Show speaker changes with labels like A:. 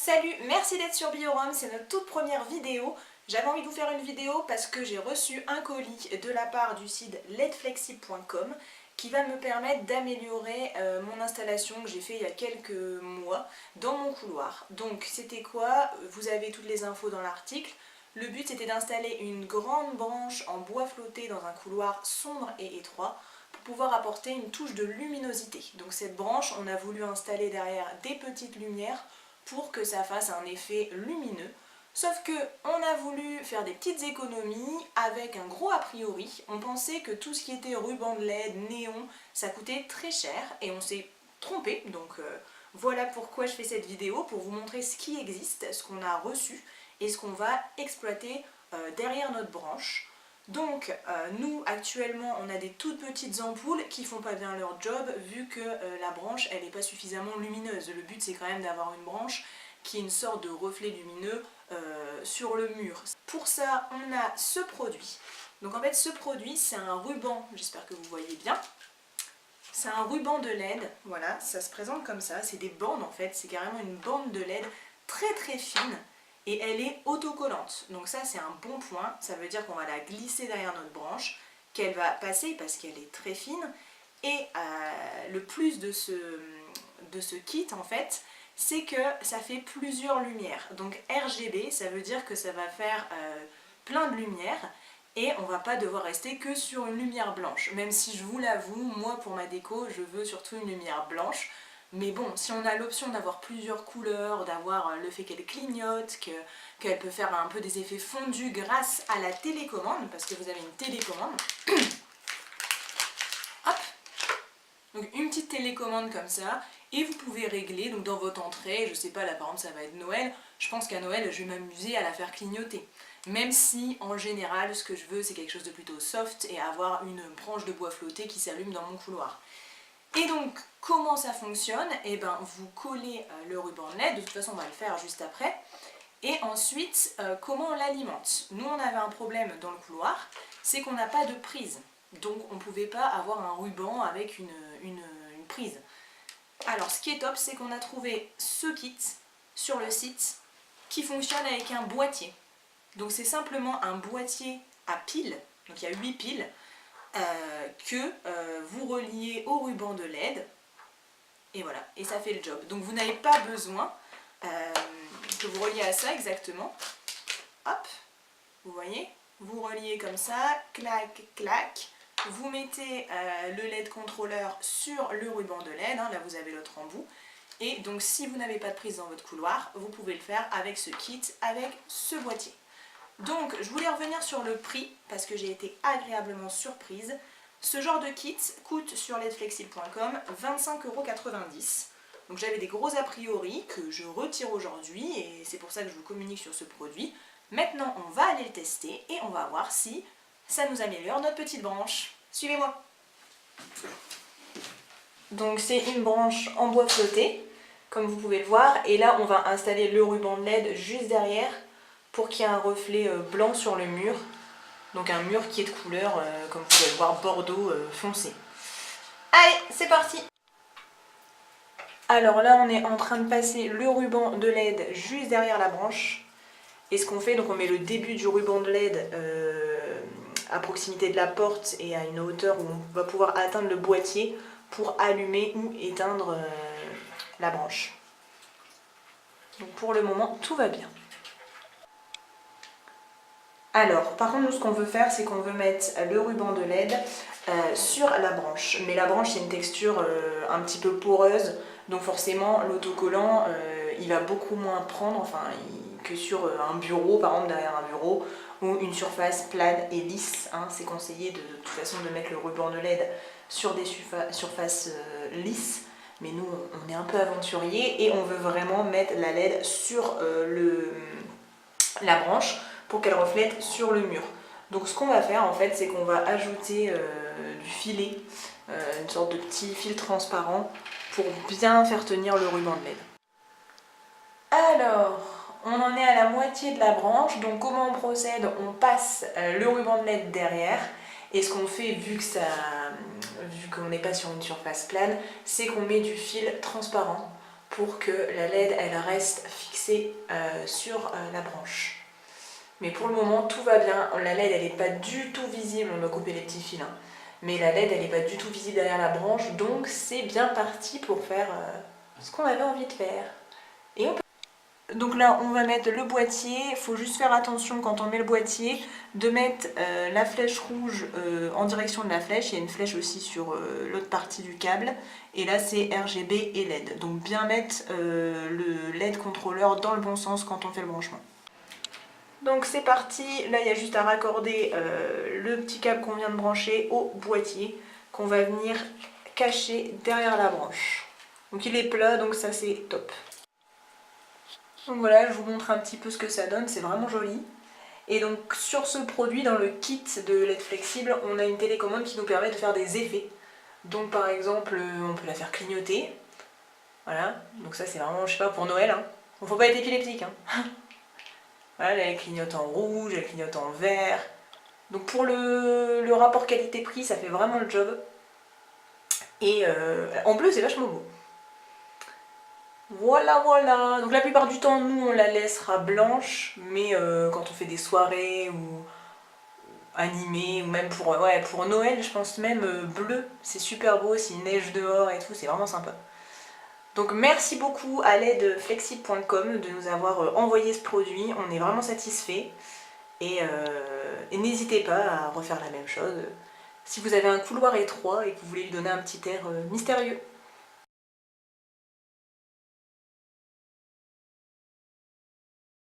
A: Salut, merci d'être sur Biorum, c'est notre toute première vidéo. J'avais envie de vous faire une vidéo parce que j'ai reçu un colis de la part du site ledflexible.com qui va me permettre d'améliorer mon installation que j'ai fait il y a quelques mois dans mon couloir. Donc c'était quoi? Vous avez toutes les infos dans l'article. Le but c'était d'installer une grande branche en bois flotté dans un couloir sombre et étroit pour pouvoir apporter une touche de luminosité. Donc cette branche, on a voulu installer derrière des petites lumières pour que ça fasse un effet lumineux. Sauf que on a voulu faire des petites économies avec un gros a priori. On pensait que tout ce qui était ruban de LED, néon, ça coûtait très cher et on s'est trompé. Donc voilà pourquoi je fais cette vidéo, pour vous montrer ce qui existe, ce qu'on a reçu et ce qu'on va exploiter derrière notre branche. Donc nous actuellement on a des toutes petites ampoules qui font pas bien leur job vu que la branche elle n'est pas suffisamment lumineuse. Le but c'est quand même d'avoir une branche qui est une sorte de reflet lumineux sur le mur. Pour ça on a ce produit. Donc en fait ce produit c'est un ruban, j'espère que vous voyez bien. C'est un ruban de LED, voilà, ça se présente comme ça, c'est des bandes en fait, c'est carrément une bande de LED très très fine. Et elle est autocollante, donc ça c'est un bon point, ça veut dire qu'on va la glisser derrière notre branche, qu'elle va passer parce qu'elle est très fine, et le plus de ce kit en fait, c'est que ça fait plusieurs lumières, donc RGB ça veut dire que ça va faire plein de lumières, et on va pas devoir rester que sur une lumière blanche, même si je vous l'avoue, moi pour ma déco je veux surtout une lumière blanche. Mais bon, si on a l'option d'avoir plusieurs couleurs, d'avoir le fait qu'elle clignote, qu'elle peut faire un peu des effets fondus grâce à la télécommande, parce que vous avez une télécommande. Hop! Donc une petite télécommande comme ça, et vous pouvez régler donc dans votre entrée, je sais pas, là par exemple ça va être Noël, je pense qu'à Noël je vais m'amuser à la faire clignoter. Même si en général ce que je veux c'est quelque chose de plutôt soft et avoir une branche de bois flotté qui s'allume dans mon couloir. Et donc, comment ça fonctionne? Eh bien, vous collez le ruban de LED, de toute façon on va le faire juste après. Et ensuite, comment on l'alimente? Nous on avait un problème dans le couloir, c'est qu'on n'a pas de prise. Donc on ne pouvait pas avoir un ruban avec une prise. Alors ce qui est top, c'est qu'on a trouvé ce kit sur le site qui fonctionne avec un boîtier. Donc c'est simplement un boîtier à piles, donc il y a 8 piles, que vous reliez au ruban de LED et voilà, et ça fait le job. Donc vous n'avez pas besoin que vous reliez à ça exactement. Hop, vous voyez, vous reliez comme ça, clac, clac. Vous mettez le LED contrôleur sur le ruban de LED, hein, là vous avez l'autre embout. Et donc si vous n'avez pas de prise dans votre couloir, vous pouvez le faire avec ce kit, avec ce boîtier. Donc je voulais revenir sur le prix parce que j'ai été agréablement surprise. Ce genre de kit coûte sur ledflexible.com 25,90 €. Donc j'avais des gros a priori que je retire aujourd'hui et c'est pour ça que je vous communique sur ce produit. Maintenant on va aller le tester et on va voir si ça nous améliore notre petite branche. Suivez-moi. Donc c'est une branche en bois flotté, comme vous pouvez le voir. Et là on va installer le ruban de LED juste derrière pour qu'il y ait un reflet blanc sur le mur. Donc un mur qui est de couleur, comme vous pouvez le voir, bordeaux foncé. Allez, c'est parti! Alors là on est en train de passer le ruban de LED juste derrière la branche. Et ce qu'on fait, donc on met le début du ruban de LED à proximité de la porte et à une hauteur où on va pouvoir atteindre le boîtier pour allumer ou éteindre la branche. Donc pour le moment tout va bien. Alors, par contre, nous, ce qu'on veut faire, c'est qu'on veut mettre le ruban de LED sur la branche. Mais la branche, il y a une texture un petit peu poreuse, donc forcément, l'autocollant, il va beaucoup moins prendre, que sur un bureau, par exemple, derrière un bureau, ou une surface plane et lisse. Hein. C'est conseillé de toute façon de mettre le ruban de LED sur des surfaces lisses. Mais nous, on est un peu aventuriers et on veut vraiment mettre la LED sur la branche, pour qu'elle reflète sur le mur. Donc ce qu'on va faire en fait, c'est qu'on va ajouter du filet, une sorte de petit fil transparent pour bien faire tenir le ruban de LED. Alors, on en est à la moitié de la branche, donc comment on procède? On passe le ruban de LED derrière, et ce qu'on fait, vu qu'on n'est pas sur une surface plane, c'est qu'on met du fil transparent pour que la LED elle reste fixée fixé sur la branche. Mais pour le moment tout va bien, la LED elle n'est pas du tout visible, on doit couper les petits fils, hein. Mais la LED elle n'est pas du tout visible derrière la branche, donc c'est bien parti pour faire ce qu'on avait envie de faire. Et on peut... Donc là on va mettre le boîtier, il faut juste faire attention quand on met le boîtier de mettre la flèche rouge en direction de la flèche, il y a une flèche aussi sur l'autre partie du câble, et là c'est RGB et LED, donc bien mettre le LED contrôleur dans le bon sens quand on fait le branchement. Donc c'est parti, là il y a juste à raccorder le petit câble qu'on vient de brancher au boîtier qu'on va venir cacher derrière la branche. Donc il est plat, donc ça c'est top. Donc voilà, je vous montre un petit peu ce que ça donne, c'est vraiment joli. Et donc sur ce produit, dans le kit de LED flexible, on a une télécommande qui nous permet de faire des effets. Donc par exemple, on peut la faire clignoter. Voilà, donc ça c'est vraiment, je sais pas, pour Noël, hein. Bon, faut pas être épileptique, hein. Voilà, elle clignote en rouge, elle clignote en vert. Donc pour le rapport qualité-prix, ça fait vraiment le job. Et en bleu, c'est vachement beau. Voilà, voilà. Donc la plupart du temps, nous, on la laissera blanche. Mais quand on fait des soirées ou animées, ou même pour Noël, je pense même bleu. C'est super beau, s'il neige dehors et tout, c'est vraiment sympa. Donc merci beaucoup à ledflexible.com de nous avoir envoyé ce produit, on est vraiment satisfait et n'hésitez pas à refaire la même chose si vous avez un couloir étroit et que vous voulez lui donner un petit air mystérieux.